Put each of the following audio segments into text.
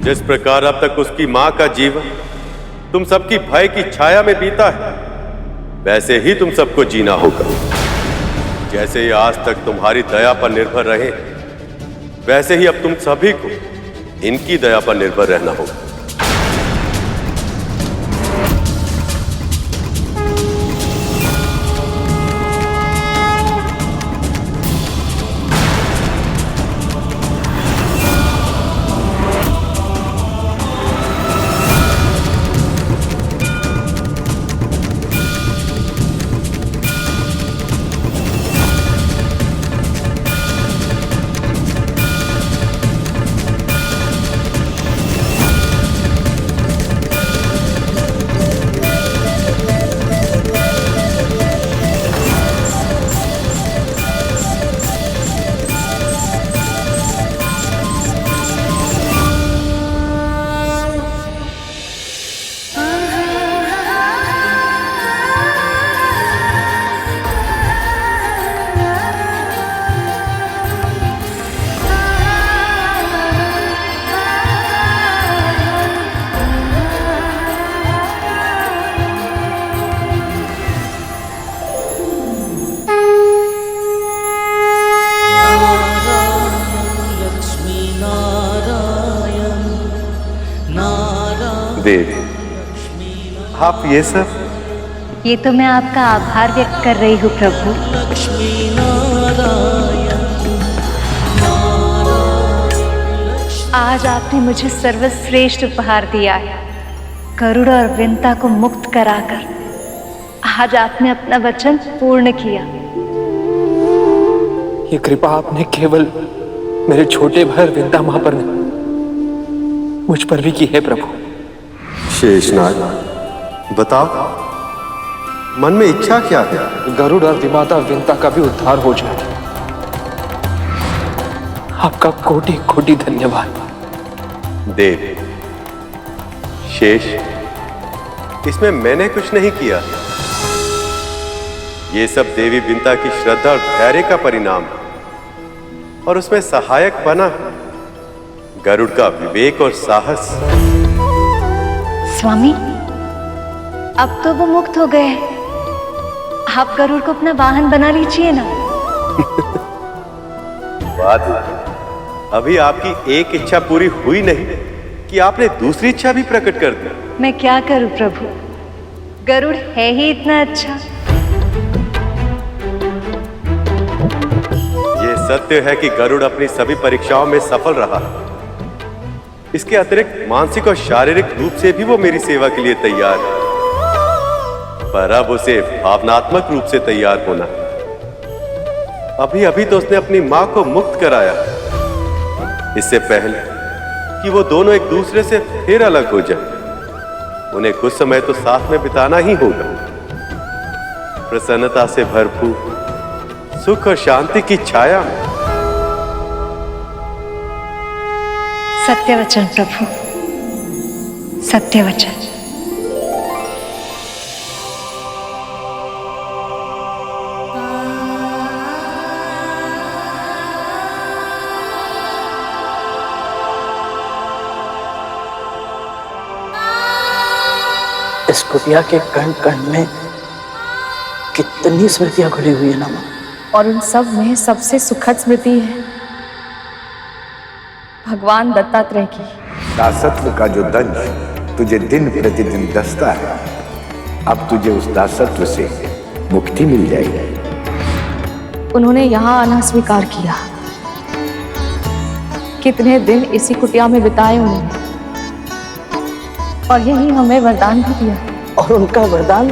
जिस प्रकार अब तक उसकी मां का जीवन तुम सबकी भय की छाया में बीता है, वैसे ही तुम सबको जीना होगा। जैसे ये आज तक तुम्हारी दया पर निर्भर रहे, वैसे ही अब तुम सभी को इनकी दया पर निर्भर रहना होगा। देवी, आप ये सब? ये तो मैं आपका आभार व्यक्त कर रही हूँ प्रभु। आज आपने मुझे सर्वश्रेष्ठ उपहार दिया है, गरुड़ और विंता को मुक्त कराकर। आज आपने अपना वचन पूर्ण किया। ये कृपा आपने केवल मेरे छोटे भाई विंता मां पर नहीं, मुझ पर भी की है प्रभु। शेषनाग, बताओ, मन में इच्छा क्या है? गरुड़ और विमाता विंता का भी उद्धार हो जाए। आपका कोटि कोटि धन्यवाद। देव, शेष, इसमें मैंने कुछ नहीं किया। ये सब देवी विंता की श्रद्धा और धैर्य का परिणाम है, और उसमें सहायक बना गरुड़ का विवेक और साहस। स्वामी, अब तो वो मुक्त हो गए। आप गरुड़ को अपना वाहन बना लीजिए ना। बात अभी आपकी एक इच्छा पूरी हुई नहीं कि आपने दूसरी इच्छा भी प्रकट कर दी। मैं क्या करूं प्रभु, गरुड़ है ही इतना अच्छा। ये सत्य है कि गरुड़ अपनी सभी परीक्षाओं में सफल रहा। इसके अतिरिक्त मानसिक और शारीरिक रूप से भी वो मेरी सेवा के लिए तैयार है, पर अब उसे भावनात्मक रूप से तैयार होना। अभी अभी तो उसने अपनी मां को मुक्त कराया, इससे पहले कि वो दोनों एक दूसरे से फिर अलग हो जाए, उन्हें कुछ समय तो साथ में बिताना ही होगा। प्रसन्नता से भरपूर सुख और शांति की छाया में। सत्य वचन प्रभु, सत्य वचन। इस कुटिया के कण कण में कितनी स्मृतियां घुली हुई है ना मां, और उन सब में सबसे सुखद स्मृति है भगवान दत्तात्रेय की। दासत्व का जो दंश तुझे दिन प्रतिदिन दसता है, अब तुझे उस दासत्व से मुक्ति मिल जाएगी। उन्होंने यहाँ आना स्वीकार किया। कितने दिन इसी कुटिया में बिताए उन्होंने, और यही हमें वरदान भी दिया। और उनका वरदान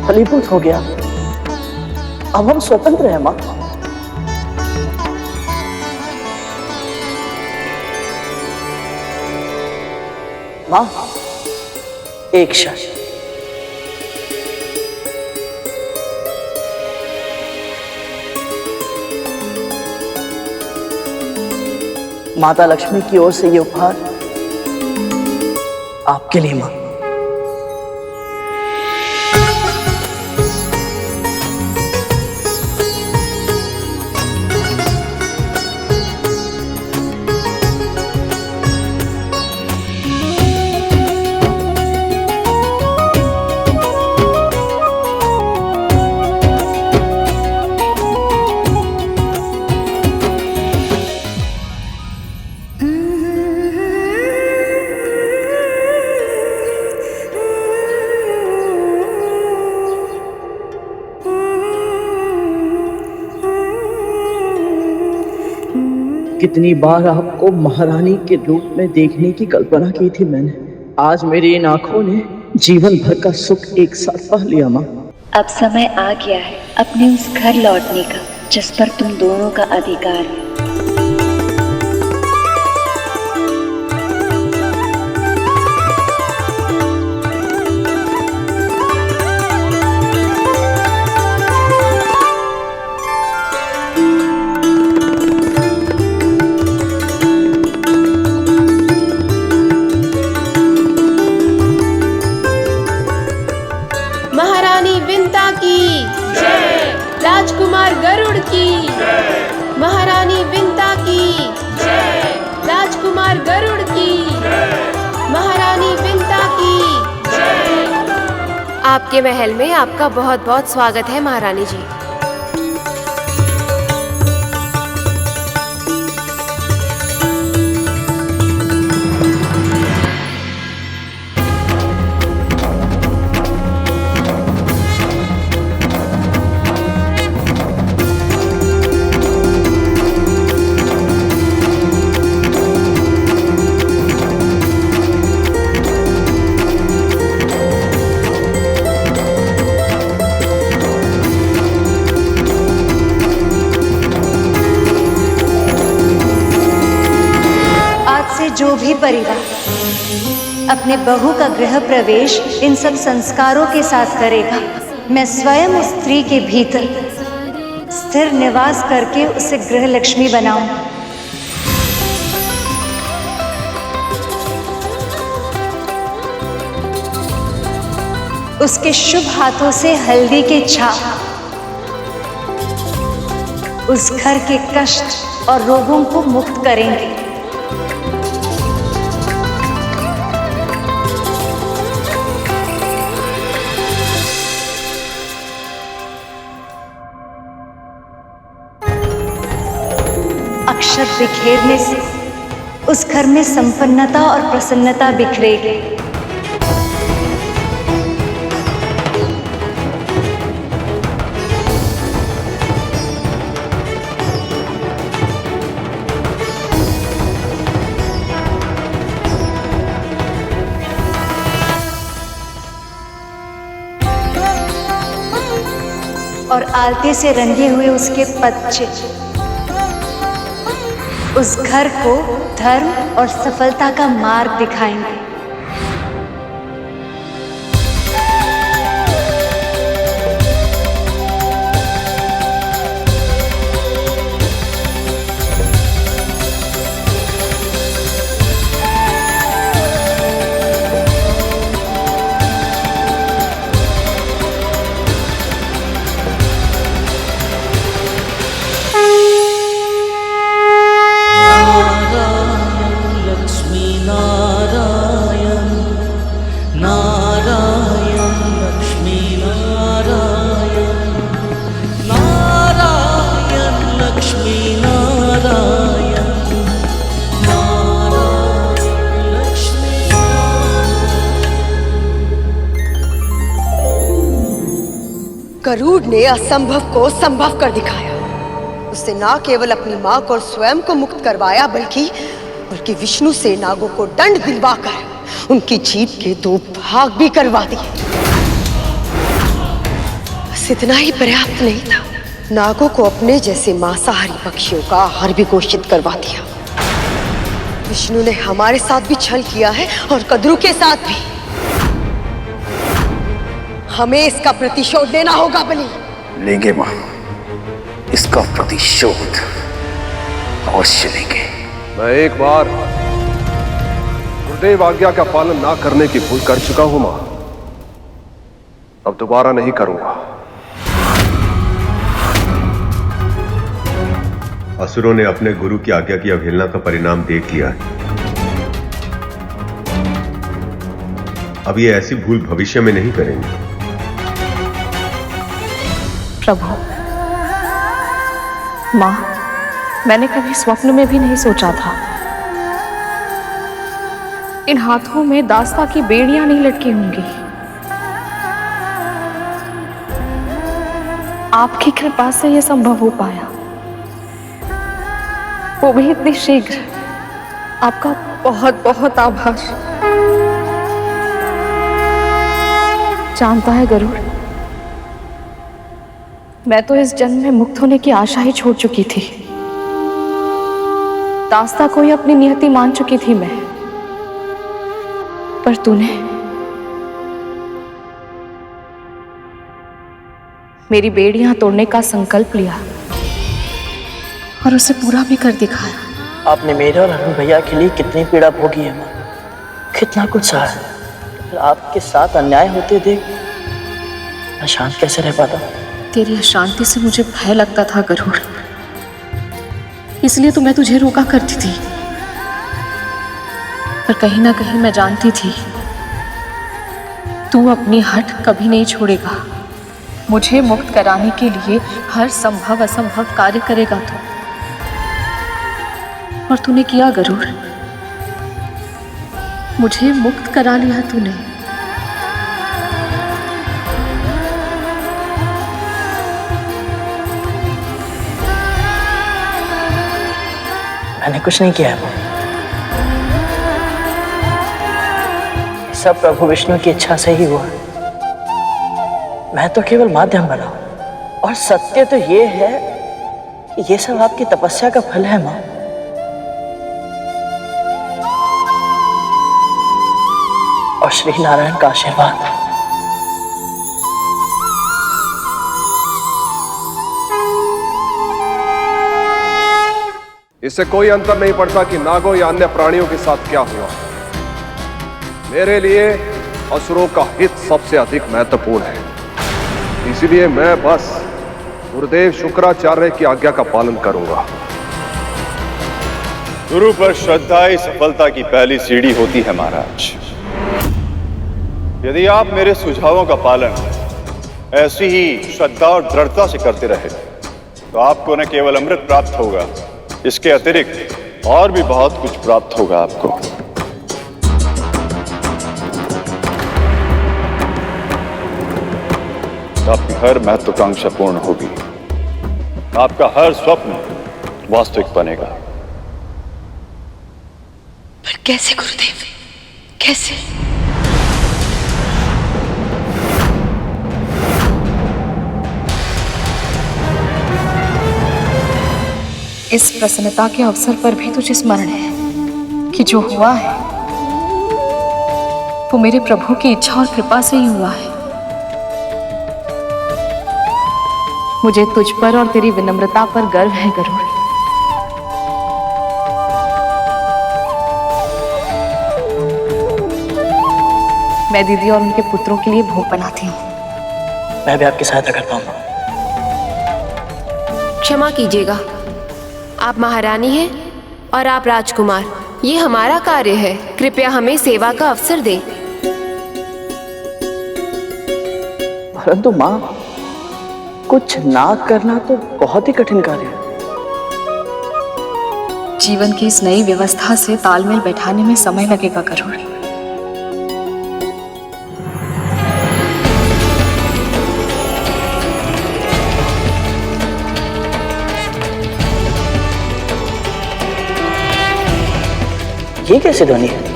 फलीभूत हो गया। अब हम स्वतंत्र हैं मां। मां, एक क्षण। माता लक्ष्मी की ओर से ये उपहार आपके लिए मां। कितनी बार आपको महारानी के रूप में देखने की कल्पना की थी मैंने। आज मेरी इन आंखों ने जीवन भर का सुख एक साथ पा लिया माँ। अब समय आ गया है अपने उस घर लौटने का जिस पर तुम दोनों का अधिकार है। महारानी विंता की जय, राजकुमार गरुड़ की जय, महारानी विंता की जय, राजकुमार गरुड़ की जय, महारानी विंता की जय। आपके महल में आपका बहुत बहुत स्वागत है महारानी जी। जो भी परिवार अपने बहू का गृह प्रवेश इन सब संस्कारों के साथ करेगा, मैं स्वयं उस स्त्री के भीतर स्थिर निवास करके उसे गृह लक्ष्मी बनाऊं। उसके शुभ हाथों से हल्दी के छाप उस घर के कष्ट और रोगों को मुक्त करेंगे। अक्षत बिखेरने से उस घर में संपन्नता और प्रसन्नता बिखरेगी। और आलते से रंगे हुए उसके पत्चे उस घर को धर्म और सफलता का मार्ग दिखाएंगे। गरुड़ ने असंभव को संभव कर दिखाया। उससे ना केवल अपनी मां को और स्वयं को मुक्त करवाया बल्कि विष्णु से नागों को दंड दिलवाकर उनकी जीत के 2 भाग भी करवा दिए। बस इतना ही पर्याप्त नहीं था, नागों को अपने जैसे मांसाहारी पक्षियों का आहार भी घोषित करवा दिया। विष्णु ने हमारे साथ भी छल किया है और कद्रू के साथ भी। हमें इसका प्रतिशोध लेना होगा बलि। लेंगे मां, इसका प्रतिशोध अवश्य लेंगे। मैं एक बार गुरुदेव आज्ञा का पालन ना करने की भूल कर चुका हूं मां, अब दोबारा नहीं करूंगा। असुरों ने अपने गुरु की आज्ञा की अवहेलना का परिणाम देख लिया है। अब ये ऐसी भूल भविष्य में नहीं करेंगे। प्रभु, मां, मैंने कभी स्वप्न में भी नहीं सोचा था इन हाथों में दास्ता की बेड़ियां नहीं लटकी होंगी। आपकी कृपा से यह संभव हो पाया। वो भी इतनी शीघ्र। आपका बहुत बहुत आभार। जानता है गरुड़, मैं तो इस जन्म में मुक्त होने की आशा ही छोड़ चुकी थी। दास्ता को ही अपनी नियति मान चुकी थी मैं, पर तूने मेरी बेड़ियां तोड़ने का संकल्प लिया और उसे पूरा भी कर दिखाया। आपने मेरे और अरुण भैया के लिए कितनी पीड़ा भोगी है माँ, कितना कुछ सहा है। फिर आपके साथ अन्याय होते देख मैं शांत कैसे रह पाता। तेरी अशांति से मुझे भय लगता था गरुड़, इसलिए तो मैं तुझे रोका करती थी। पर कहीं ना कहीं मैं जानती थी तू अपनी हट कभी नहीं छोड़ेगा। मुझे मुक्त कराने के लिए हर संभव असंभव कार्य करेगा तू, और तूने किया गरुड़। मुझे मुक्त करा लिया तूने। मैंने कुछ नहीं किया है माँ, सब प्रभु विष्णु की इच्छा से ही हुआ। मैं तो केवल माध्यम बना, और सत्य तो ये है कि ये सब आपकी तपस्या का फल है माँ। और श्री नारायण का आशीर्वाद। इससे कोई अंतर नहीं पड़ता कि नागों या अन्य प्राणियों के साथ क्या हुआ। मेरे लिए असुरों का हित सबसे अधिक महत्वपूर्ण है, इसलिए मैं बस गुरुदेव शुक्राचार्य की आज्ञा का पालन करूंगा। गुरु पर श्रद्धा ही सफलता की पहली सीढ़ी होती है महाराज। यदि आप मेरे सुझावों का पालन ऐसी ही श्रद्धा और दृढ़ता से करते रहे तो आपको न केवल अमृत प्राप्त होगा, इसके अतिरिक्त और भी बहुत कुछ प्राप्त होगा आपको। आपकी हर महत्वाकांक्षा पूर्ण होगी, आपका हर स्वप्न वास्तविक बनेगा। पर कैसे गुरुदेव, कैसे? इस प्रसन्नता के अवसर पर भी तुझे स्मरण है कि जो हुआ है वो मेरे प्रभु की इच्छा और कृपा से ही हुआ है। मुझे तुझ पर और तेरी विनम्रता पर गर्व है गरुड़। मैं दीदी और उनके पुत्रों के लिए भोग बनाती हूँ। मैं भी आपकी सहायता कर पाऊंगा। क्षमा कीजिएगा, आप महारानी हैं और आप राजकुमार। ये हमारा कार्य है, कृपया हमें सेवा का अवसर दें। परंतु माँ, कुछ ना करना तो बहुत ही कठिन कार्य है। जीवन की इस नई व्यवस्था से तालमेल बैठाने में समय लगेगा गरुड़। ये कैसे ध्वनि है?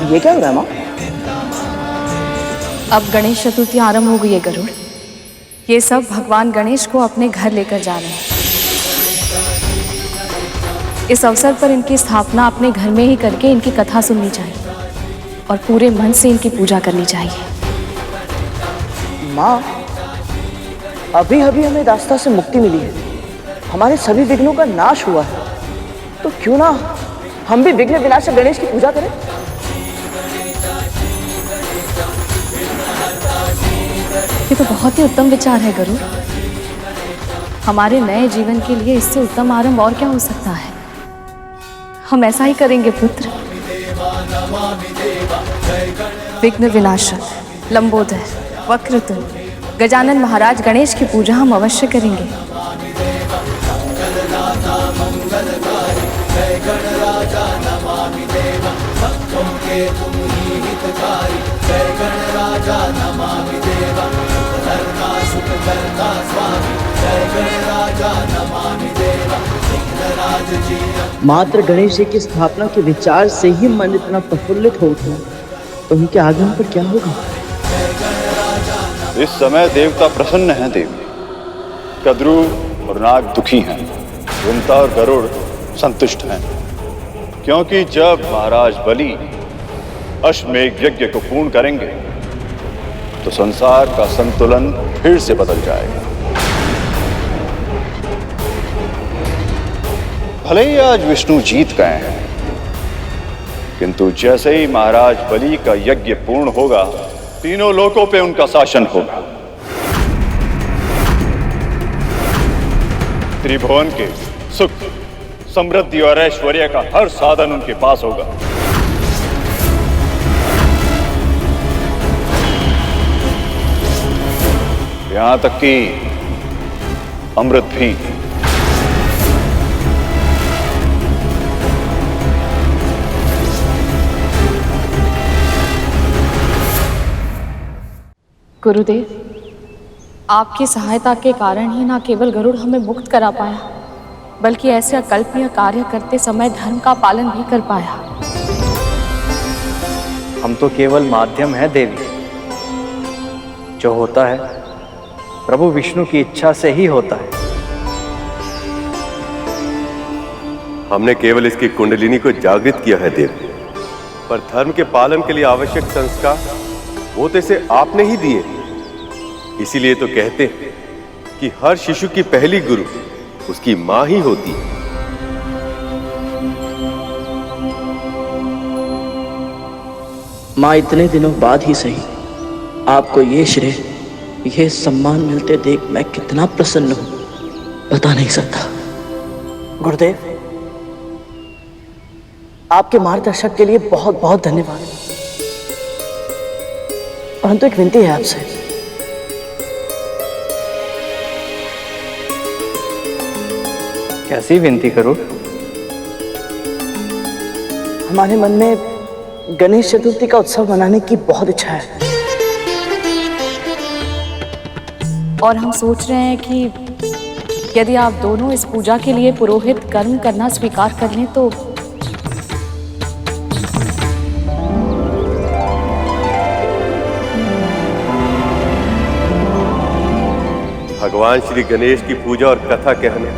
ये क्या हो रहा है माँ? अब गणेश चतुर्थी आरंभ हो गई है गरुड़। ये सब भगवान गणेश को अपने घर लेकर जा रहे हैं। इस अवसर पर इनकी स्थापना अपने घर में ही करके इनकी कथा सुननी चाहिए और पूरे मन से इनकी पूजा करनी चाहिए। माँ, अभी अभी हमें दास्ता से मुक्ति मिली है, हमारे सभी विघ्नों का नाश हुआ है। तो क्यों ना हम भी विघ्न विनाशक गणेश की पूजा करें? ये तो बहुत ही उत्तम विचार है गरुड़। हमारे नए जीवन के लिए इससे उत्तम आरंभ और क्या हो सकता है। हम ऐसा ही करेंगे पुत्र। विघ्न विनाशक, लंबोदर, वक्रतुंड, गजानन महाराज गणेश की पूजा हम अवश्य करेंगे। मात्र गणेश जी की स्थापना के विचार से ही मन इतना प्रफुल्लित हो उठा, तो उनके आगमन पर क्या होगा? इस समय देवता प्रसन्न हैं देवी। कद्रू और नाग दुखी हैं, विंता और गरुड़ संतुष्ट हैं, क्योंकि जब महाराज बलि अश्वमेघ यज्ञ को पूर्ण करेंगे तो संसार का संतुलन फिर से बदल जाएगा। भले ही आज विष्णु जीत गए हैं, किंतु जैसे ही महाराज बलि का यज्ञ पूर्ण होगा, तीनों लोकों पे उनका शासन होगा। त्रिभुवन के सुख, समृद्धि और ऐश्वर्य का हर साधन उनके पास होगा। यहां तक कि अमृत भी। गुरुदेव, आपकी सहायता के कारण ही न केवल गरुड़ हमें मुक्त करा पाया, बल्कि ऐसे अकल्पनीय कार्य करते समय धर्म का पालन भी कर पाया। हम तो केवल माध्यम हैं देवी। जो होता है प्रभु विष्णु की इच्छा से ही होता है। हमने केवल इसकी कुंडलिनी को जागृत किया है देव, पर धर्म के पालन के लिए आवश्यक संस्कार वो तो इसे आपने ही दिए। इसीलिए तो कहते हैं कि हर शिशु की पहली गुरु उसकी मां ही होती है। माँ इतने दिनों बाद ही सही आपको ये श्रेय, ये सम्मान मिलते देख मैं कितना प्रसन्न हूं, बता नहीं सकता। गुरुदेव, आपके मार्गदर्शक के लिए बहुत बहुत धन्यवाद। परंतु एक विनती है आपसे। कैसी विनती करूं? हमारे मन में गणेश चतुर्थी का उत्सव मनाने की बहुत इच्छा है, और हम सोच रहे हैं कि यदि आप दोनों इस पूजा के लिए पुरोहित कर्म करना स्वीकार कर लें तो भगवान श्री गणेश की पूजा और कथा कहना,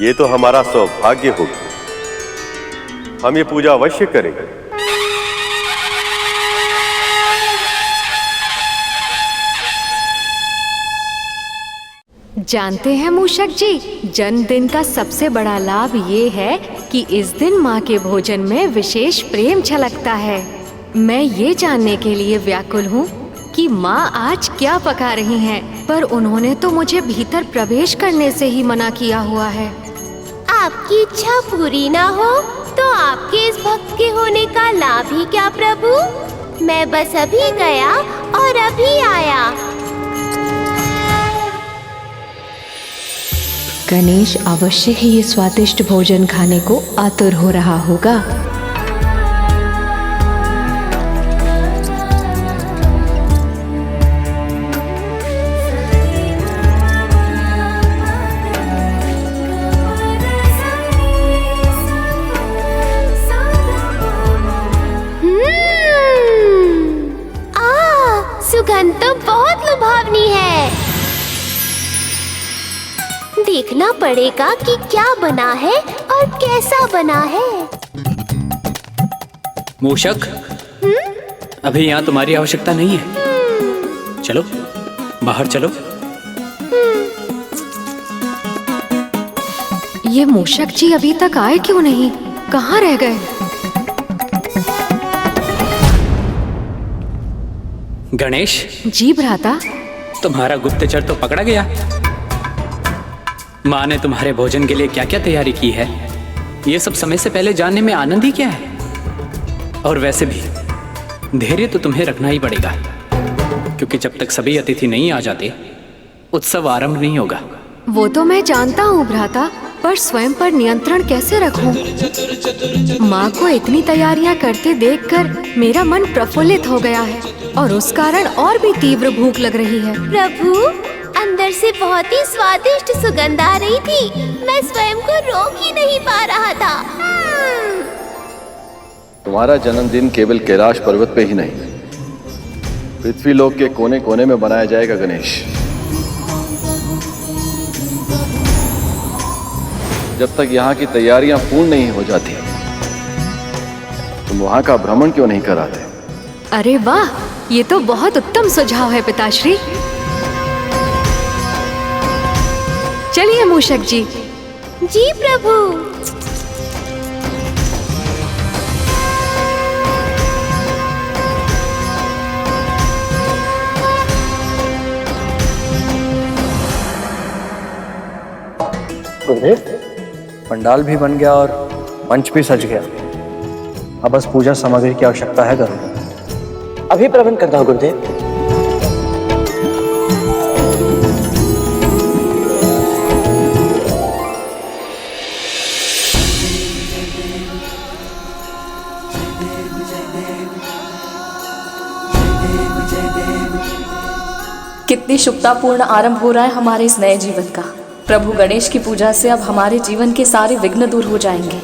ये तो हमारा सौभाग्य होगा। हम ये पूजा अवश्य करेंगे। जानते हैं मूषक जी, जन्मदिन का सबसे बड़ा लाभ ये है कि इस दिन माँ के भोजन में विशेष प्रेम झलकता है। मैं ये जानने के लिए व्याकुल हूँ कि माँ आज क्या पका रही हैं, पर उन्होंने तो मुझे भीतर प्रवेश करने से ही मना किया हुआ है। आपकी इच्छा पूरी ना हो तो आपके इस भक्त के होने का लाभ ही क्या प्रभु। मैं बस अभी गया और अभी आया। गणेश अवश्य ही ये स्वादिष्ट भोजन खाने को आतुर हो रहा होगा। सुगंध तो बहुत लुभावनी है। देखना पड़ेगा कि क्या बना है और कैसा बना है। मूषक, अभी यहाँ तुम्हारी आवश्यकता नहीं है। चलो बाहर चलो। ये मूषक जी अभी तक आए क्यों नहीं? कहाँ रह गए? गणेश जी भ्राता। तुम्हारा गुप्तचर तो पकड़ा गया। माँ ने तुम्हारे भोजन के लिए क्या क्या तैयारी की है, ये सब समय से पहले जानने में आनंद ही क्या है। और वैसे भी धैर्य तो तुम्हें रखना ही पड़ेगा, क्योंकि जब तक सभी अतिथि नहीं आ जाते उत्सव आरंभ नहीं होगा। वो तो मैं जानता हूँ भ्राता, पर स्वयं पर नियंत्रण कैसे रखूं? माँ को इतनी तैयारियां करते देखकर मेरा मन प्रफुल्लित हो गया है और उस कारण और भी तीव्र भूख लग रही है। प्रभु, अंदर से बहुत ही स्वादिष्ट सुगंध आ रही थी। मैं स्वयं को रोक ही नहीं पा रहा था। तुम्हारा जन्मदिन केवल कैलाश पर्वत पे ही नहीं, पृथ्वीलोक के कोने कोने में बनाया जाएगा गणेश। जब तक यहाँ की तैयारियां पूर्ण नहीं हो जाती, तुम वहां का भ्रमण क्यों नहीं कराते? अरे वाह, ये तो बहुत उत्तम सुझाव है पिताश्री। चलिए मूषक जी। जी प्रभु। गुरुदेव, पंडाल भी बन गया और मंच भी सज गया। अब बस पूजा सामग्री की आवश्यकता है गुरुदेव। अभी प्रबंध करता हूँ गुरुदेव। कितनी शुभतापूर्ण आरंभ हो रहा है हमारे इस नए जीवन का। प्रभु गणेश की पूजा से अब हमारे जीवन के सारे विघ्न दूर हो जाएंगे।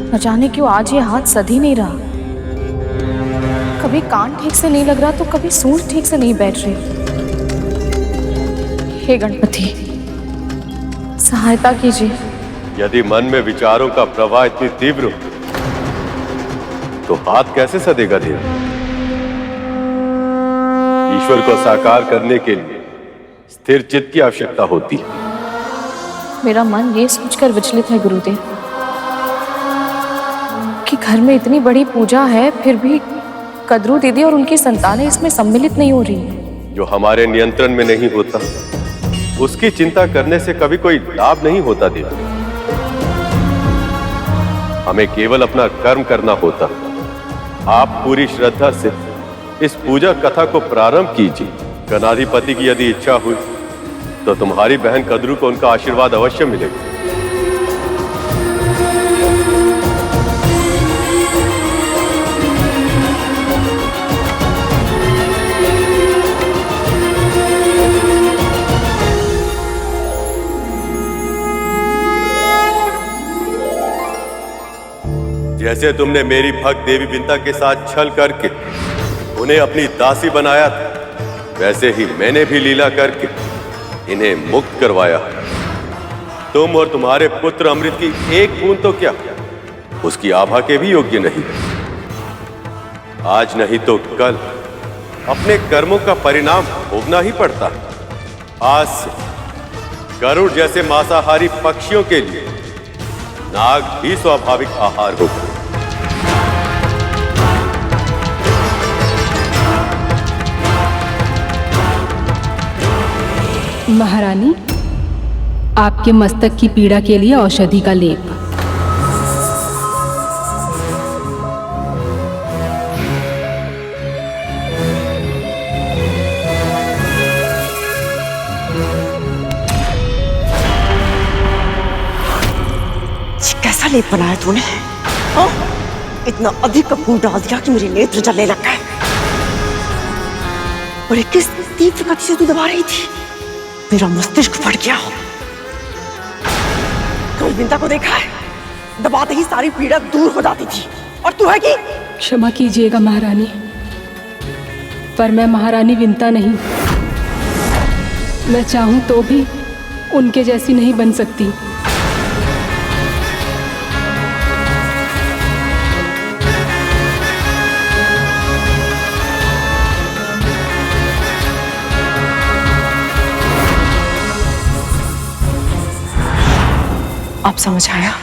न जाने क्यों आज ये हाथ सध ही नहीं रहा। कभी कान ठीक से नहीं लग रहा तो कभी सूंड ठीक से नहीं बैठ रही। हे गणपति, सहायता कीजिए। यदि मन में विचारों का प्रवाह इतनी तीव्र हो, तो हाथ कैसे सदेगा देव? ईश्वर को साकार करने के लिए स्थिर चित्त की आवश्यकता होती है। मेरा मन ये सोचकर विचलित है गुरुदेव कि घर में इतनी बड़ी पूजा है, फिर भी कद्रू दीदी और उनकी संतानें इसमें सम्मिलित नहीं हो रही। जो हमारे नियंत्रण में नहीं होता, उसकी चिंता करने से कभी कोई लाभ नहीं होता देव। हमें केवल अपना कर्म करना होता। आप पूरी श्रद्धा से इस पूजा कथा को प्रारंभ कीजिए। गणाधिपति की यदि इच्छा हुई तो तुम्हारी बहन कद्रू को उनका आशीर्वाद अवश्य मिलेगा। जैसे तुमने मेरी भक्त देवी विंता के साथ छल करके उन्हें अपनी दासी बनाया था, वैसे ही मैंने भी लीला करके इन्हें मुक्त करवाया। तुम और तुम्हारे पुत्र अमृत की एक बूंद तो क्या, उसकी आभा के भी योग्य नहीं। आज नहीं तो कल अपने कर्मों का परिणाम भोगना ही पड़ता। आज से गरुड़ जैसे मांसाहारी पक्षियों के लिए नाग भी स्वाभाविक आहार होगा। महारानी, आपके मस्तक की पीड़ा के लिए औषधि का लेप। कैसा लेप बनाया तूने? इतना अधिक कपूर डाल दिया कि मेरे नेत्र जलने लग गए। और किस तीव्र गति से तू दबा रही थी, मेरा मस्तिष्क फट गया। कल विंता को देखा है, दबाते ही सारी पीड़ा दूर हो जाती थी, और तू है कि? क्षमा कीजिएगा महारानी, पर मैं महारानी विंता नहीं। मैं चाहूं तो भी उनके जैसी नहीं बन सकती। आप समझ आया?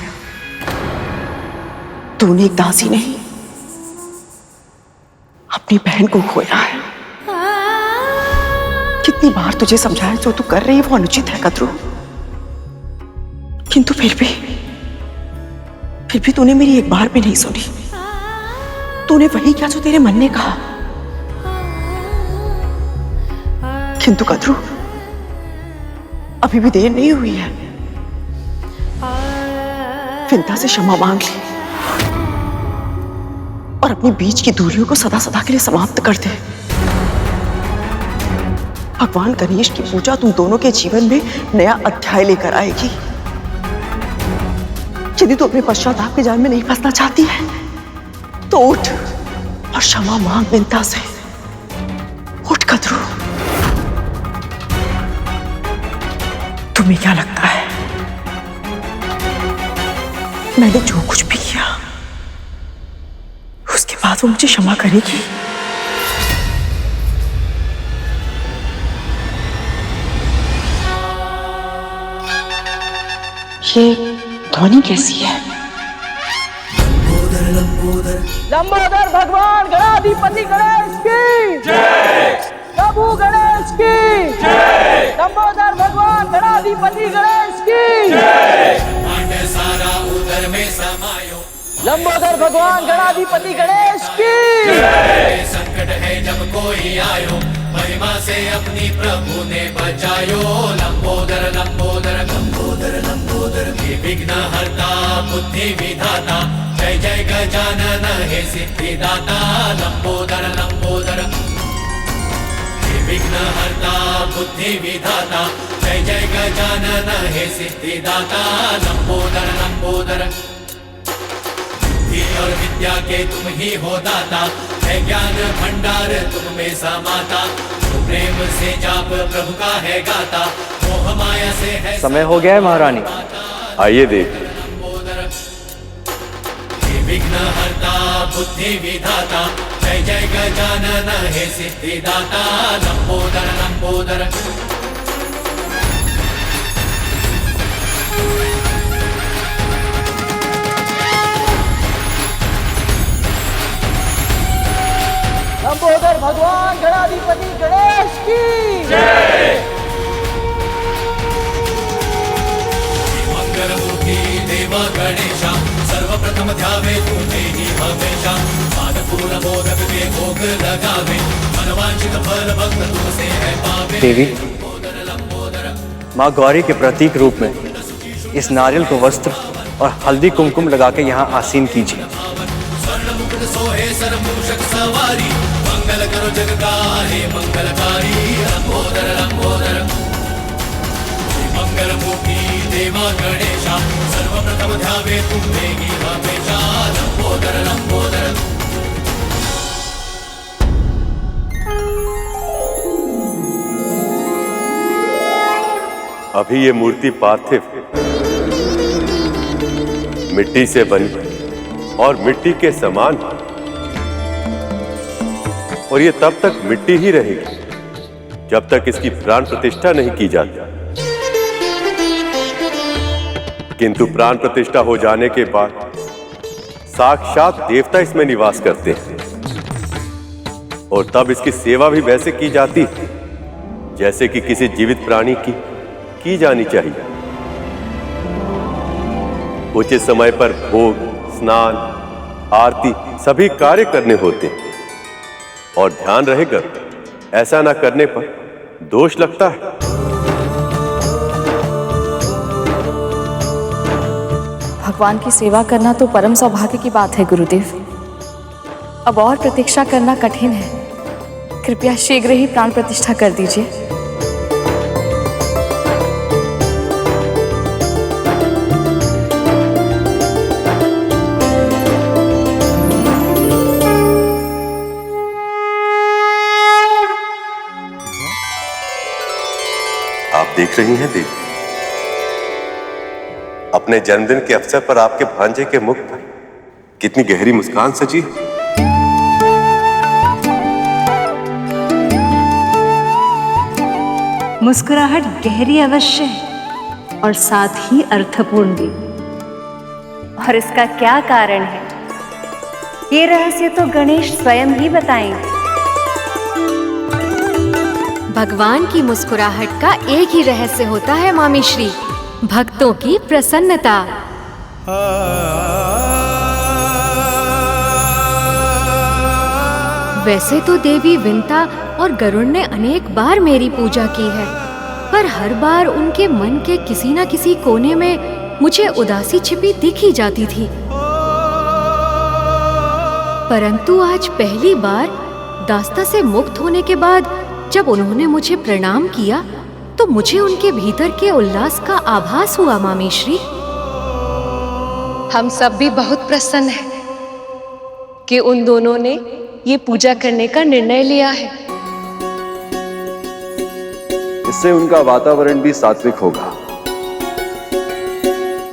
तूने एक दासी नहीं, अपनी बहन को खोया है। कितनी बार तुझे समझाया जो तू कर रही है वो अनुचित है कद्रू, किंतु फिर भी तूने मेरी एक बार भी नहीं सुनी। तूने वही किया जो तेरे मन ने कहा। किंतु कद्रू, अभी भी देर नहीं हुई है। विंता से क्षमा मांग ली और अपनी बीच की दूरियों को सदा सदा के लिए समाप्त कर दे। भगवान गणेश की पूजा तुम दोनों के जीवन में नया अध्याय लेकर आएगी। यदि तू अपने पश्चाताप के जाल में नहीं फंसना चाहती है तो उठ और क्षमा मांग विंता से। उठ कद्रू। तुम्हें क्या लगता है मैंने जो कुछ भी किया उसके बाद वो मुझे क्षमा करेगी? ये ध्वनि कैसी है? लंबोदर भगवान गणाधिपति गणेश की जय। प्रभु गणेश की जय। लंबोदर भगवान गणाधिपति गणेश की जय। सारा उदर में समायो। लंबोदर भगवान गणाधिपति गणेश की जय। संकट है जब कोई आयो, महिमा से अपनी प्रभु ने बचायो। लंबोदर लंबोदर लंबोदर लंबोदर हे विघ्न हरता बुद्धि विधाता, जय जय गजानन हे सिद्धिदाता। लंबोदर लंबोदर हे विघ्न हरता बुद्धि विधाता, जय जय गजानन हे सिद्धिदाता। लंबोदर लंबोदर बुद्धि और विद्या के तुम ही हो दाता, है ज्ञान भंडार तुम में समाता। प्रेम से जाप प्रभु का है गाता, मोह माया से है। समय हो गया है महारानी, आइए देख। विघ्न हरता बुद्धि विधाता, जय जय गजानन हे सिद्धिदाता। लंबोदर लंबोदर लंबोदर भगवान गणाधिपति गणेश की जय। मंगलमूर्ति देव गणेशा, सर्वप्रथम ध्यावे तुझे ही हमेशा। पादपूर्ण मोदक के भोग लगावे, मनवांछित फल भक्त तुमसे है पावे। देवी, माँ गौरी के प्रतीक रूप में इस नारियल को वस्त्र और हल्दी कुमकुम लगा के यहाँ आसीन कीजिए। स्वर्ण मुकुट सोहे सरमूषक सवारी, मंगल करो जग का हे मंगलकारी। लंबोदर लंबोदर मंगल मूर्ति देवा गणेशा, सर्वप्रथम ध्यावे तुम्हें ही हमेशा। लंबोदर लंबोदर अभी ये मूर्ति पार्थिव मिट्टी से बनी और मिट्टी के समान, और ये तब तक मिट्टी ही रहेगी जब तक इसकी प्राण प्रतिष्ठा नहीं की जाती। किंतु प्राण प्रतिष्ठा हो जाने के बाद साक्षात देवता इसमें निवास करते हैं, और तब इसकी सेवा भी वैसे की जाती है जैसे कि किसी जीवित प्राणी की जानी चाहिए। उचित समय पर भोग, स्नान, आरती सभी कार्य करने होते हैं, और ध्यान रहेगा ऐसा ना करने पर दोष लगता है। भगवान की सेवा करना तो परम सौभाग्य की बात है गुरुदेव। अब और प्रतीक्षा करना कठिन है, कृपया शीघ्र ही प्राण प्रतिष्ठा कर दीजिए। आप देख रही हैं देवी, अपने जन्मदिन के अवसर पर आपके भांजे के मुख पर कितनी गहरी मुस्कान सजी है। मुस्कुराहट गहरी अवश्य है और साथ ही अर्थपूर्ण भी। और इसका क्या कारण है, ये रहस्य तो गणेश स्वयं ही बताएंगे। भगवान की मुस्कुराहट का एक ही रहस्य होता है मामी श्री, भक्तों की प्रसन्नता। वैसे तो देवी विंता और गरुड़ ने अनेक बार मेरी पूजा की है, पर हर बार उनके मन के किसी न किसी कोने में मुझे उदासी छिपी दिख ही जाती थी। परंतु आज पहली बार दास्ता से मुक्त होने के बाद जब उन्होंने मुझे प्रणाम किया तो मुझे उनके भीतर के उल्लास का आभास हुआ मामी श्री। हम सब भी बहुत प्रसन्न हैं कि उन दोनों ने ये पूजा करने का निर्णय लिया है। इससे उनका वातावरण भी सात्विक होगा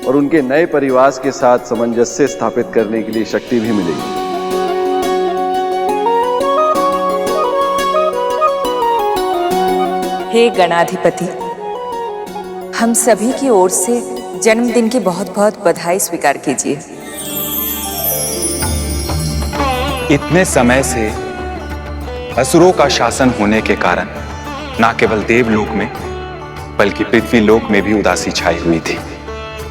और उनके नए परिवार के साथ सामंजस्य स्थापित करने के लिए शक्ति भी मिलेगी। हे गणाधिपति, हम सभी की ओर से जन्मदिन की बहुत बहुत बधाई स्वीकार कीजिए। इतने समय से असुरों का शासन होने के कारण न केवल देवलोक में बल्कि पृथ्वीलोक में भी उदासी छाई हुई थी,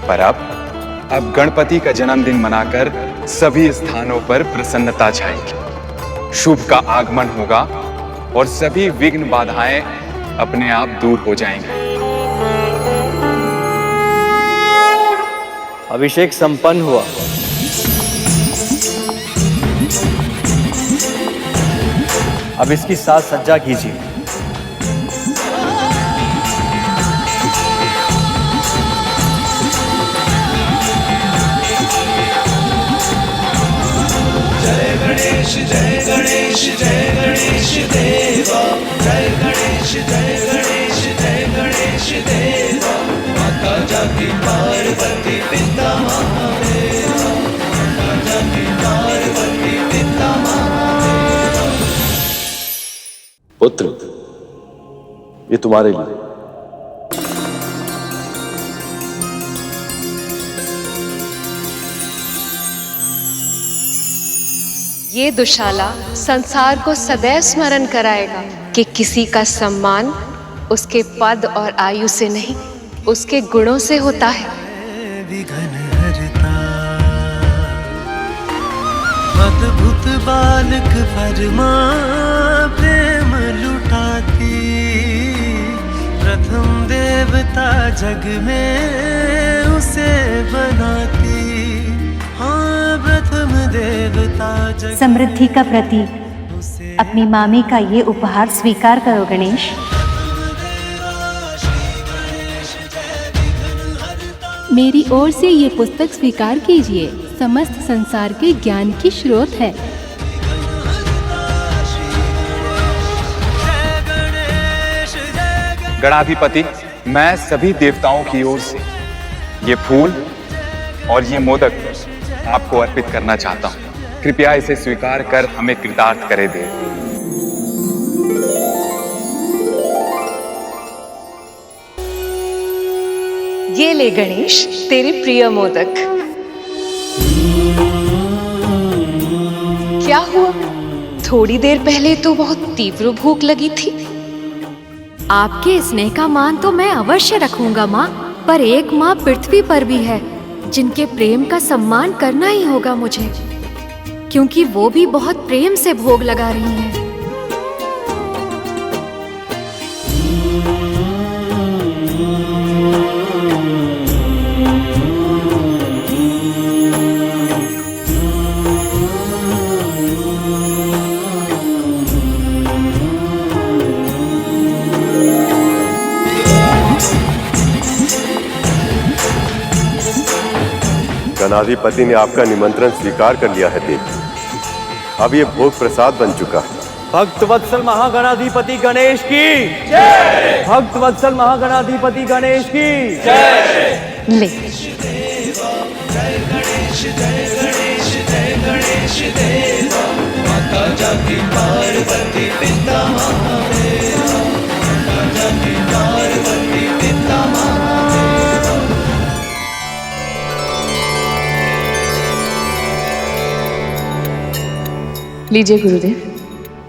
पर अब गणपति का जन्मदिन मनाकर सभी स्थानों पर प्रसन्नता छाएगी। शुभ का आगमन होगा और सभी विघ्न बाधाएं अपने आप दूर हो जाएंगे। अभिषेक संपन्न हुआ। अब इसकी साज सज्जा कीजिए। जय गणेश जय गणेश जय गणेश देवा, जय गणेश जय गणेश जय गणेश देवा। माता जाति पार्वती पिता महादेवा, माता जाति पार्वती पिता महादेवा। पुत्र, ये तुम्हारे लिए। ये दुशाला संसार को सदैव स्मरण कराएगा कि किसी का सम्मान उसके पद और आयु से नहीं, उसके गुणों से होता है। अद्भुत बालक फरमा प्रेम लुटाती, प्रथम देवता जग में उसे बनाती। हाँ, प्रथम देवता जग। समृद्धि का प्रतीक अपनी मामी का ये उपहार स्वीकार करो गणेश। मेरी ओर से ये पुस्तक स्वीकार कीजिए, समस्त संसार के ज्ञान की स्रोत है। गणाधिपति, मैं सभी देवताओं की ओर से ये फूल और ये मोदक आपको अर्पित करना चाहता हूँ। कृपया इसे स्वीकार कर हमें कृतार्थ करे दे। ये ले गणेश, तेरे प्रिय मोदक। क्या हुआ? थोड़ी देर पहले तो बहुत तीव्र भूख लगी थी। आपके स्नेह का मान तो मैं अवश्य रखूंगा माँ, पर एक माँ पृथ्वी पर भी है जिनके प्रेम का सम्मान करना ही होगा मुझे, क्योंकि वो भी बहुत प्रेम से भोग लगा रही हैं। गणाधिपति ने आपका निमंत्रण स्वीकार कर लिया है देवी। अब ये भोग प्रसाद बन चुका है। भक्त वत्सल महागणाधिपति गणेश की जय। भक्त वत्सल महागणाधिपति गणेश की जय। ले। लीजिए गुरुदेव,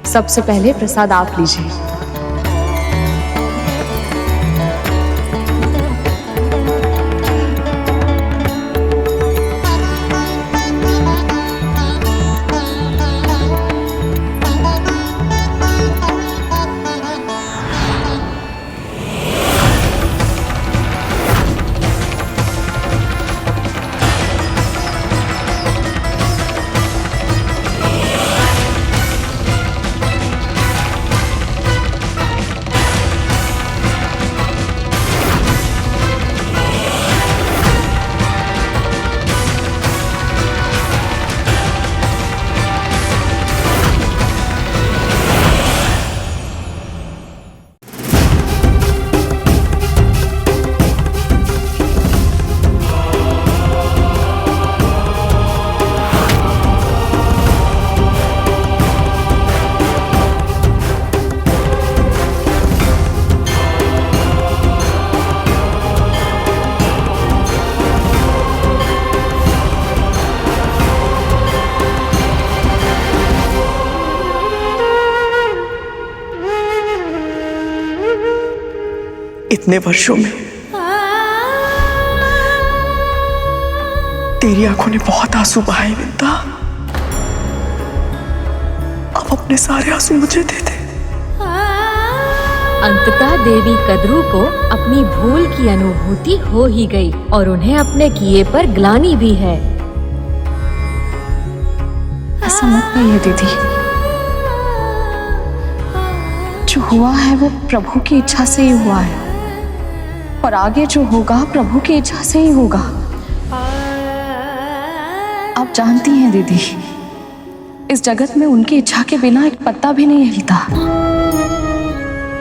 सबसे पहले प्रसाद आप लीजिए। इतने वर्षों में तेरी आंखों ने बहुत आंसू बहाए विंता। अब अपने सारे आंसू मुझे दे दे। अंततः देवी कद्रू को अपनी भूल की अनुभूति हो ही गई और उन्हें अपने किए पर ग्लानि भी है। ऐसा मत कहिए दीदी, जो हुआ है वो प्रभु की इच्छा से ही हुआ है और आगे जो होगा प्रभु की इच्छा से ही होगा। आप जानती हैं दीदी, इस जगत में उनकी इच्छा के बिना एक पत्ता भी नहीं हिलता।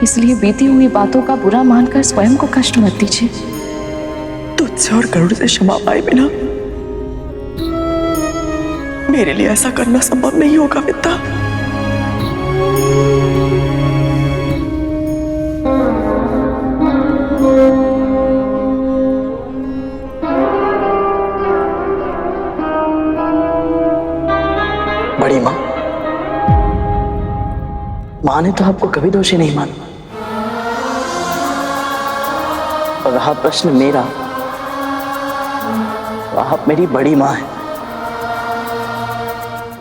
इसलिए बीती हुई बातों का बुरा मानकर स्वयं को कष्ट मत दीजिए। तुझसे और गरुड़ से क्षमा पाए बिना मेरे लिए ऐसा करना संभव नहीं होगा विंता। बड़ी माँ, माँ ने तो आपको कभी दोषी नहीं माना। और रहा प्रश्न मेरा, तो आप मेरी बड़ी माँ हैं।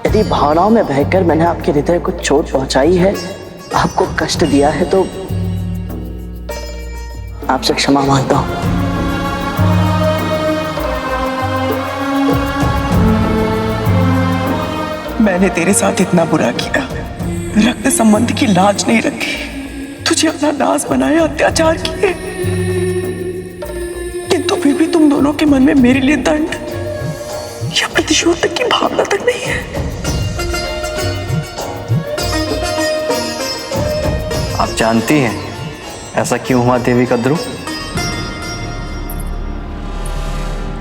यदि भावनाओं में बहकर मैंने आपके हृदय को चोट पहुंचाई है, आपको कष्ट दिया है, तो आपसे क्षमा मांगता हूं। मैंने तेरे साथ इतना बुरा किया, रक्त संबंध की लाज नहीं रखी, तुझे अपना दास बनाया, अत्याचार किए, किंतु फिर भी तुम दोनों के मन में मेरे लिए दंड या प्रतिशोध तक की भावना तक नहीं है। आप जानती हैं ऐसा क्यों हुआ देवी कद्रू?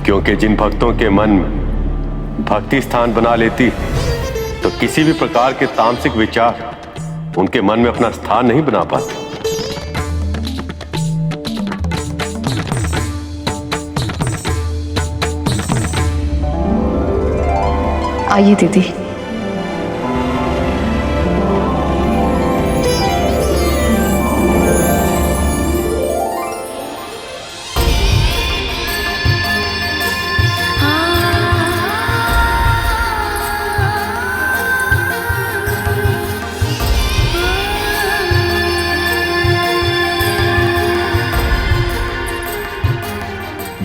क्योंकि जिन भक्तों के मन में भक्ति स्थान बना लेती तो किसी भी प्रकार के तामसिक विचार उनके मन में अपना स्थान नहीं बना पाते। आइए दीदी।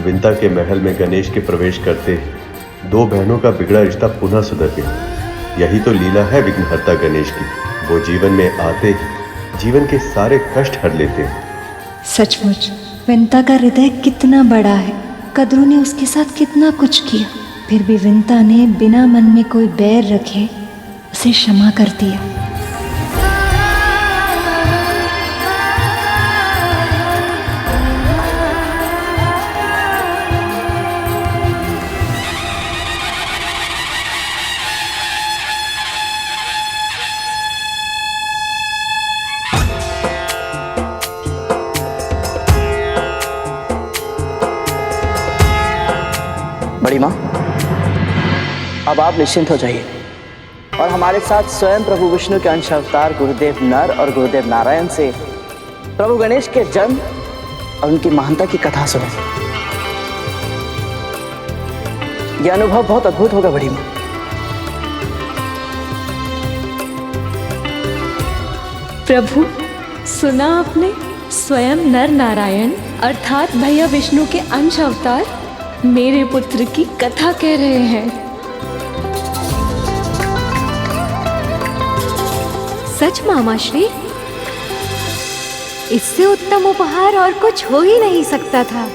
विंता के महल में गणेश के प्रवेश करते दो बहनों का बिगड़ा रिश्ता पुनः सुधर गया। यही तो लीला है विघ्नहर्ता गणेश की। वो जीवन में आते ही जीवन के सारे कष्ट हर लेते हैं। सचमुच विंता का हृदय कितना बड़ा है। कद्रू ने उसके साथ कितना कुछ किया, फिर भी विंता ने बिना मन में कोई बैर रखे उसे क्षमा कर दिया। बड़ी माँ, अब आप निश्चिंत हो जाइए और हमारे साथ स्वयं प्रभु विष्णु के अंश अवतार गुरुदेव नर और गुरुदेव नारायण से प्रभु गणेश के जन्म और उनकी महानता की कथा सुने। यह अनुभव बहुत अद्भुत होगा बड़ी माँ। प्रभु, सुना आपने? स्वयं नर नारायण अर्थात भैया विष्णु के अंश अवतार मेरे पुत्र की कथा कह रहे हैं। सच मामा श्री, इससे उत्तम उपहार और कुछ हो ही नहीं सकता था।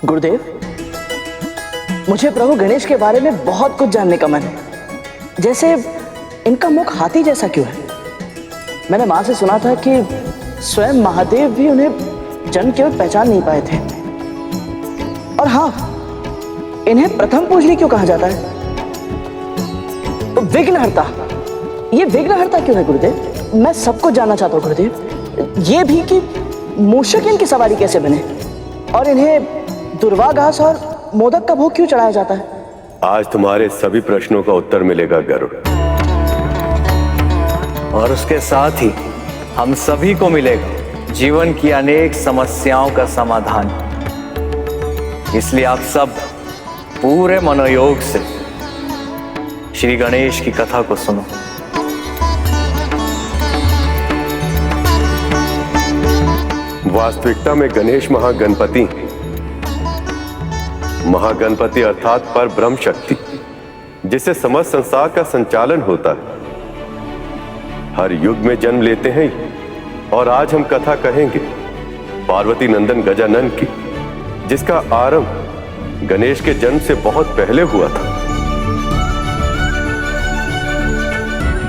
गुरुदेव, मुझे प्रभु गणेश के बारे में बहुत कुछ जानने का मन है। जैसे इनका मुख हाथी जैसा क्यों है? मैंने माँ से सुना था कि स्वयं महादेव भी उन्हें जन्म केवल पहचान नहीं पाए थे। और हाँ, इन्हें प्रथम पूजनी क्यों कहा जाता है? विघ्नहर्ता, ये विघ्नहर्ता क्यों है गुरुदेव? मैं सब कुछ जानना चाहता हूँ गुरुदेव। ये भी कि मूषक इनकी सवारी कैसे बने और इन्हें दुर्वा घास और मोदक का भोग क्यों चढ़ाया जाता है? आज तुम्हारे सभी प्रश्नों का उत्तर मिलेगा गरुड़। और उसके साथ ही हम सभी को मिलेगा जीवन की अनेक समस्याओं का समाधान। इसलिए आप सब पूरे मनोयोग से श्री गणेश की कथा को सुनो। वास्तविकता में गणेश महागणपति अर्थात पर ब्रह्म शक्ति, जिससे समस्त संसार का संचालन होता है, हर युग में जन्म लेते हैं। और आज हम कथा कहेंगे पार्वती नंदन गजानन की, जिसका आरंभ गणेश के जन्म से बहुत पहले हुआ था।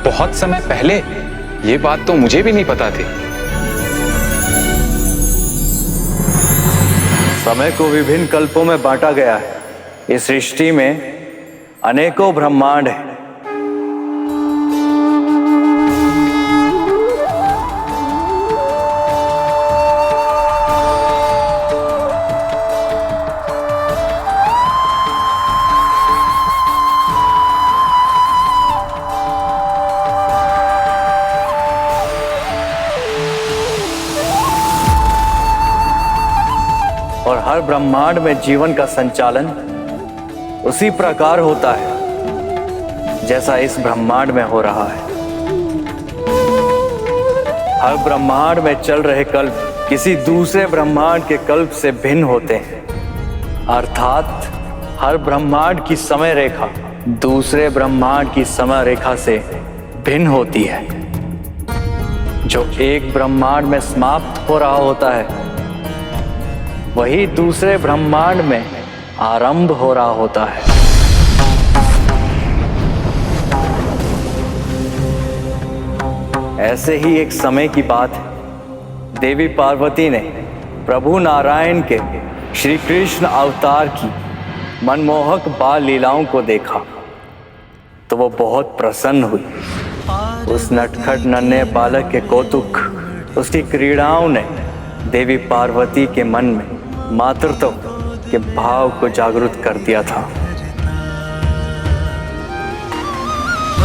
बहुत समय पहले? ये बात तो मुझे भी नहीं पता थी। समय को विभिन्न कल्पों में बांटा गया है। इस सृष्टि में अनेकों ब्रह्मांड हैं। और हर ब्रह्मांड में जीवन का संचालन उसी प्रकार होता है जैसा इस ब्रह्मांड में हो रहा है। हर ब्रह्मांड में चल रहे कल्प किसी दूसरे ब्रह्मांड के कल्प से भिन्न होते हैं। अर्थात हर ब्रह्मांड की समय रेखा दूसरे ब्रह्मांड की समय रेखा से भिन्न होती है। जो एक ब्रह्मांड में समाप्त हो रहा होता है, वही दूसरे ब्रह्मांड में आरंभ हो रहा होता है। ऐसे ही एक समय की बात है। देवी पार्वती ने प्रभु नारायण के श्री कृष्ण अवतार की मनमोहक बाल लीलाओं को देखा तो वो बहुत प्रसन्न हुई। उस नटखट नन्हे बालक के कौतुक, उसकी क्रीड़ाओं ने देवी पार्वती के मन में मातृत्व के भाव को जागृत कर दिया था।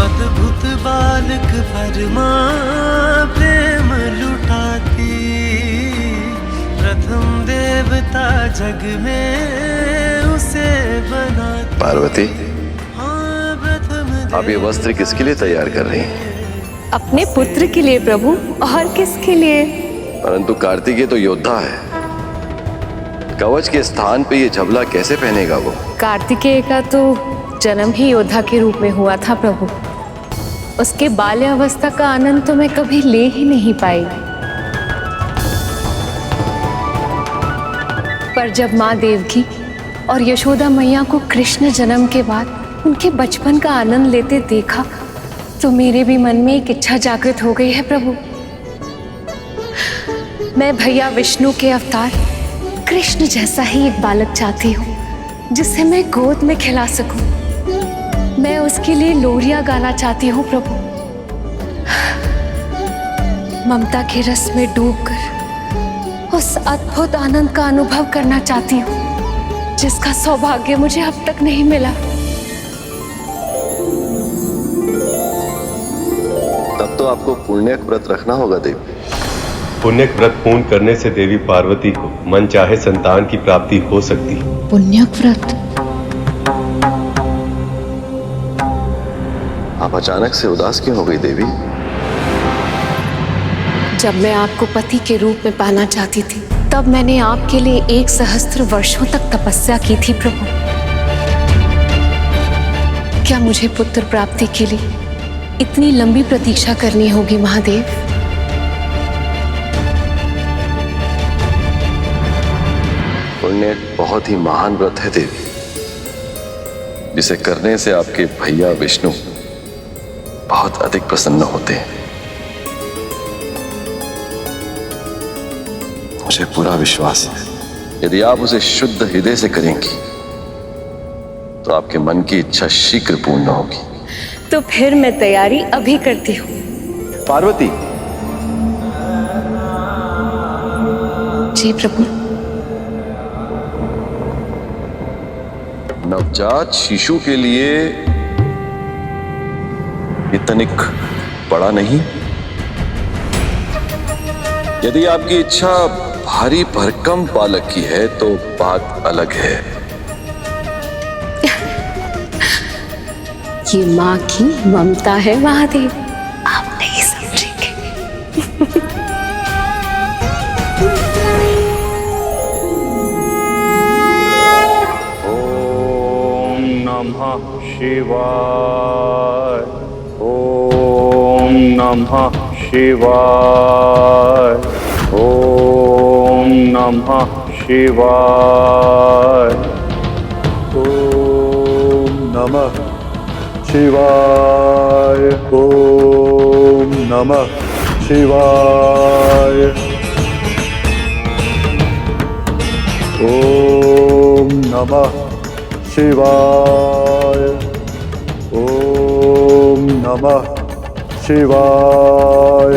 अद्भुत बालक परमा प्रेम लुटाती, प्रथम देवता जग में उसे बनाती। पार्वती, आप ये वस्त्र किसके लिए तैयार कर रही हैं? अपने पुत्र के लिए प्रभु, और किसके लिए? परंतु कार्तिकेय तो योद्धा है, कवच के स्थान पे ये झबला कैसे पहनेगा वो? कार्तिकेय का तो जन्म ही योद्धा के रूप में हुआ था प्रभु। उसके बाल्यावस्था का आनंद तो मैं कभी ले ही नहीं पाई। पर जब माँ देवकी और यशोदा मैया को कृष्ण जन्म के बाद उनके बचपन का आनंद लेते देखा तो मेरे भी मन में एक इच्छा जागृत हो गई है प्रभु। मैं भैया विष्णु के अवतार कृष्ण जैसा ही एक बालक चाहती हूँ जिसे मैं गोद में खिला सकूं। मैं उसके लिए लोरियां गाना चाहती हूँ प्रभु। ममता के रस में डूबकर उस अद्भुत आनंद का अनुभव करना चाहती हूँ जिसका सौभाग्य मुझे अब तक नहीं मिला। तब तो आपको पुण्यक व्रत रखना होगा देवी। पुण्यक व्रत पूर्ण करने से देवी पार्वती को मन चाहे संतान की प्राप्ति हो सकती है। पुण्यक व्रत? आप अचानक से उदास क्यों हो गई देवी? जब मैं आपको पति के रूप में पाना चाहती थी तब मैंने आपके लिए 1 सहस्त्र वर्षों तक तपस्या की थी प्रभु। क्या मुझे पुत्र प्राप्ति के लिए इतनी लंबी प्रतीक्षा करनी होगी महादेव? पुण्य एक बहुत ही महान व्रत है देवी, जिसे करने से आपके भैया विष्णु बहुत अधिक प्रसन्न होते हैं। मुझे पूरा विश्वास है यदि आप उसे शुद्ध हृदय से करेंगी तो आपके मन की इच्छा शीघ्र पूर्ण होगी। तो फिर मैं तैयारी अभी करती हूँ। पार्वती। जी प्रभु। नवजात शिशु के लिए ये तनिक बड़ा नहीं। यदि आपकी इच्छा भारी भरकम बालक की है तो बात अलग है। ये माँ की ममता है महादेव, आप नहीं समझेंगे। ओम नमः शिवाय। ओम नमः शिवाय। ओम नमः शिवाय। ओम नमः शिवाय। ओम नमः शिवाय। ओम नमः शिवाय। ओम नमः शिवाय।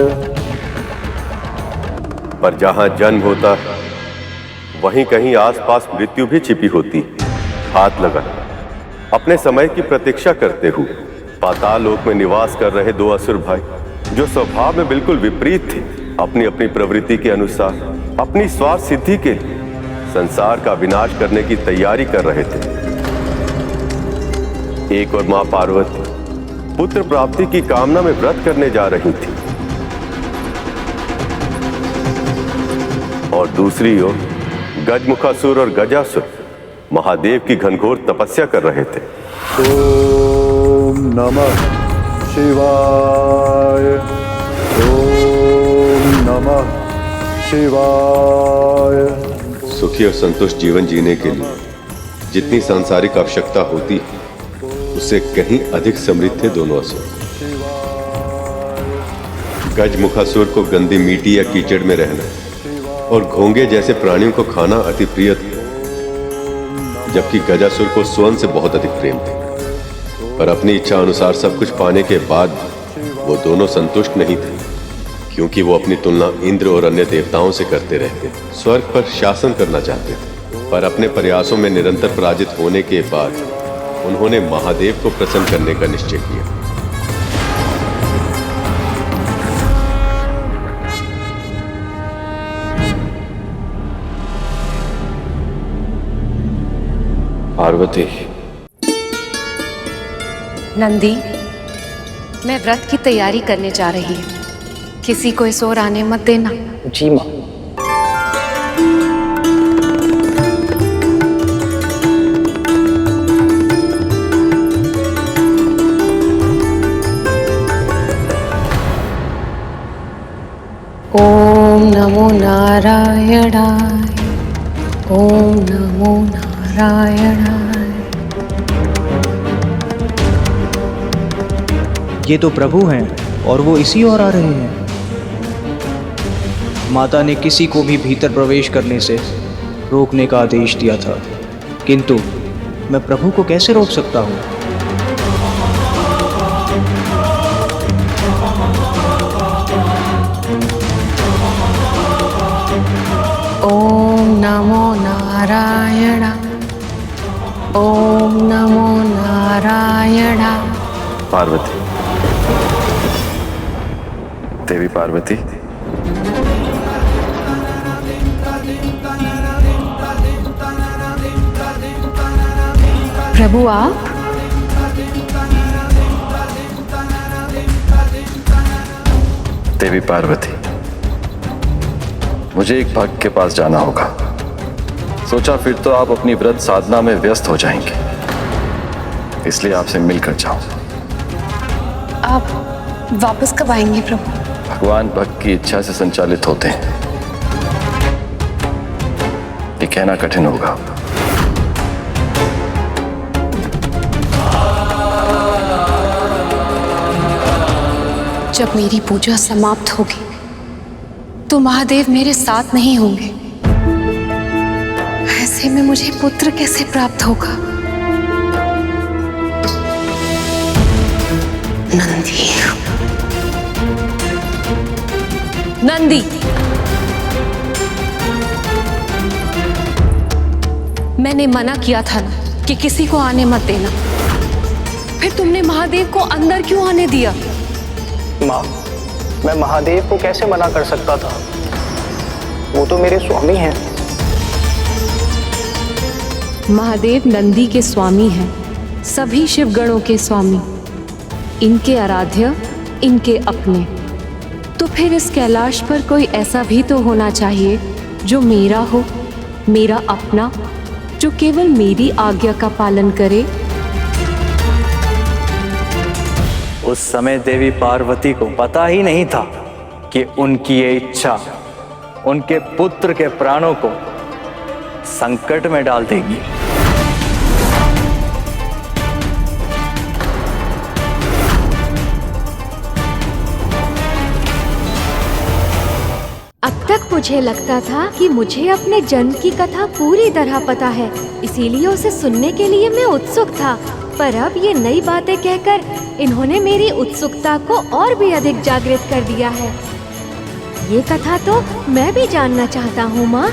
पर जहां जन्म होता है वहीं कहीं आसपास मृत्यु भी छिपी होती। हाथ लगा अपने समय की प्रतीक्षा करते हुए पाताल लोक में निवास कर रहे 2 असुर भाई जो स्वभाव में बिल्कुल विपरीत थे, अपनी अपनी प्रवृत्ति के अनुसार अपनी स्वार्थ सिद्धि के लिए संसार का विनाश करने की तैयारी कर रहे थे। एक और मां पार्वती पुत्र प्राप्ति की कामना में व्रत करने जा रही थी और दूसरी ओर गजमुखासुर और गजासुर महादेव की घनघोर तपस्या कर रहे थे। ओम नमः शिवाय। ओम नमः शिवाय। सुखी और संतुष्ट जीवन जीने के लिए जितनी सांसारिक आवश्यकता होती है उससे कहीं अधिक समृद्ध थे दोनों असुर। गजमुखासुर को गंदी मिट्टी या कीचड़ में रहना और घोंगे जैसे प्राणियों को खाना अति प्रिय था, जबकि गजासुर को स्वर्ण से बहुत अधिक प्रेम थे। पर अपनी इच्छा अनुसार सब कुछ पाने के बाद वो दोनों संतुष्ट नहीं थे, क्योंकि वो अपनी तुलना इंद्र और अन्य देवताओं से करते रहते, स्वर्ग पर शासन करना चाहते थे। पर अपने प्रयासों में निरंतर पराजित होने के बाद उन्होंने महादेव को प्रसन्न करने का निश्चय किया। पार्वती। नंदी, मैं व्रत की तैयारी करने जा रही हूँ, किसी को इस ओर आने मत देना। जी माँ। ओम नमो नारायणाय। ओम नमो नारायणाय। ये तो प्रभु हैं और वो इसी ओर आ रहे हैं। माता ने किसी को भी भीतर प्रवेश करने से रोकने का आदेश दिया था, किंतु मैं प्रभु को कैसे रोक सकता हूँ? ओम नमो नारायण, ओम नमो नारायण। पार्वती, देवी पार्वती, प्रभु आप? देवी पार्वती, मुझे एक भक्त के पास जाना होगा। सोचा फिर तो आप अपनी व्रत साधना में व्यस्त हो जाएंगे, इसलिए आपसे मिलकर जाऊं। आप वापस कब आएंगे प्रभु? भगवान भक्त की इच्छा से संचालित होते हैं, ये कहना कठिन होगा। जब मेरी पूजा समाप्त होगी तो महादेव मेरे साथ नहीं होंगे। ऐसे में मुझे पुत्र कैसे प्राप्त होगा? नंदी, नंदी, मैंने मना किया था ना कि किसी को आने मत देना, फिर तुमने महादेव को अंदर क्यों आने दिया? माँ, मैं महादेव को कैसे मना कर सकता था? वो तो मेरे स्वामी हैं। महादेव नंदी के स्वामी हैं, सभी शिवगणों के स्वामी, इनके आराध्य, इनके अपने। तो फिर इस कैलाश पर कोई ऐसा भी तो होना चाहिए जो मेरा हो, मेरा अपना, जो केवल मेरी आज्ञा का पालन करे। उस समय देवी पार्वती को पता ही नहीं था कि उनकी ये इच्छा उनके पुत्र के प्राणों को संकट में डाल देगी। अब तक मुझे लगता था कि मुझे अपने जन्म की कथा पूरी तरह पता है, इसीलिए उसे सुनने के लिए मैं उत्सुक था। पर अब ये नई बातें कहकर इन्होंने मेरी उत्सुकता को और भी अधिक जागृत कर दिया है। ये कथा तो मैं भी जानना चाहता हूँ माँ।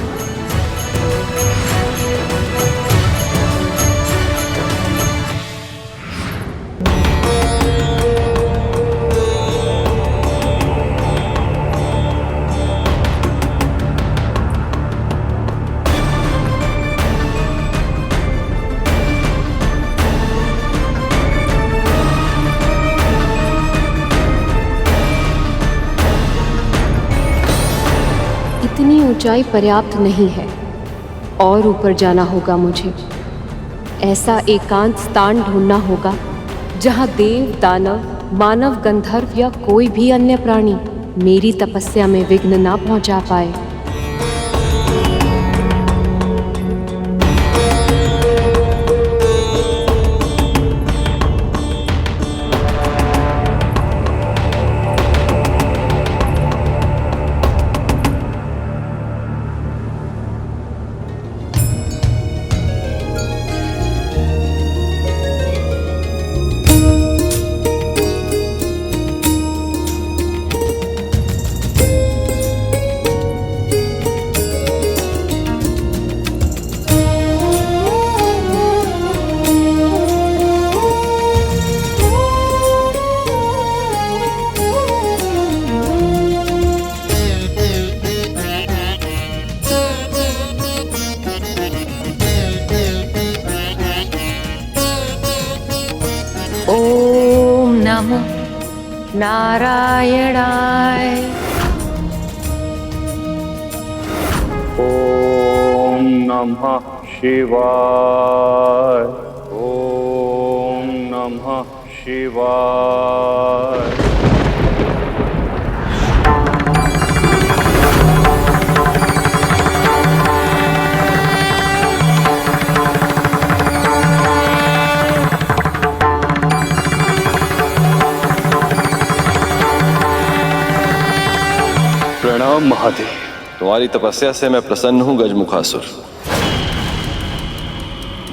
इतनी ऊंचाई पर्याप्त नहीं है, और ऊपर जाना होगा मुझे। ऐसा एकांत स्थान ढूंढना होगा जहां देव, दानव, मानव, गंधर्व या कोई भी अन्य प्राणी मेरी तपस्या में विघ्न ना पहुंचा पाए। ओम नमो नारायणाय। ओम नमः शिवाय। ओम नमः शिवाय। प्रणाम महादेव। तुम्हारी तपस्या से मैं प्रसन्न हूं गजमुखासुर।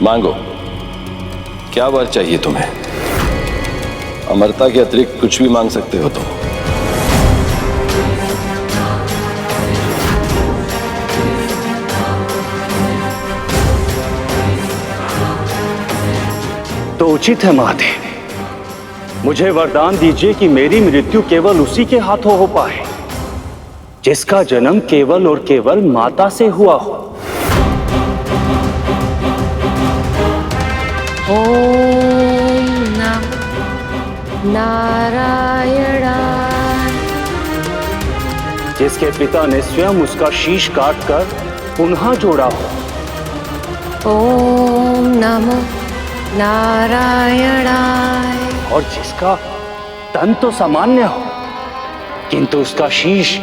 मांगो, क्या वर चाहिए तुम्हें? अमरता के अतिरिक्त कुछ भी मांग सकते हो तुम। तो उचित है महादेव, मुझे वरदान दीजिए कि मेरी मृत्यु केवल उसी के हाथों हो पाए जिसका जन्म केवल और केवल माता से हुआ हो। ओम नमः नारायणाय। जिसके पिता ने स्वयं उसका शीश काटकर पुनः जोड़ा हो। ओम नमः नारायणाय। और जिसका तन तो सामान्य हो किंतु उसका शीश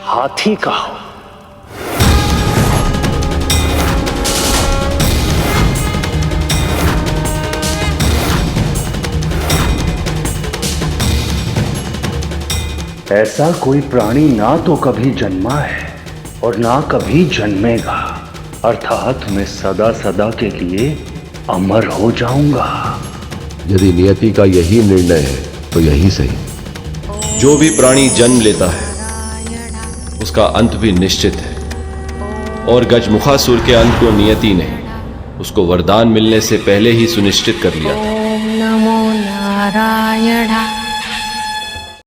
हाथी का हो। ऐसा कोई प्राणी ना तो कभी जन्मा है और ना कभी जन्मेगा, अर्थात मैं सदा सदा के लिए अमर हो जाऊंगा। यदि नियति का यही निर्णय है तो यही सही। जो भी प्राणी जन्म लेता है उसका अंत भी निश्चित है, और गजमुखासुर के अंत को नियति ने उसको वरदान मिलने से पहले ही सुनिश्चित कर लिया था। ओम नमो नारायणाय।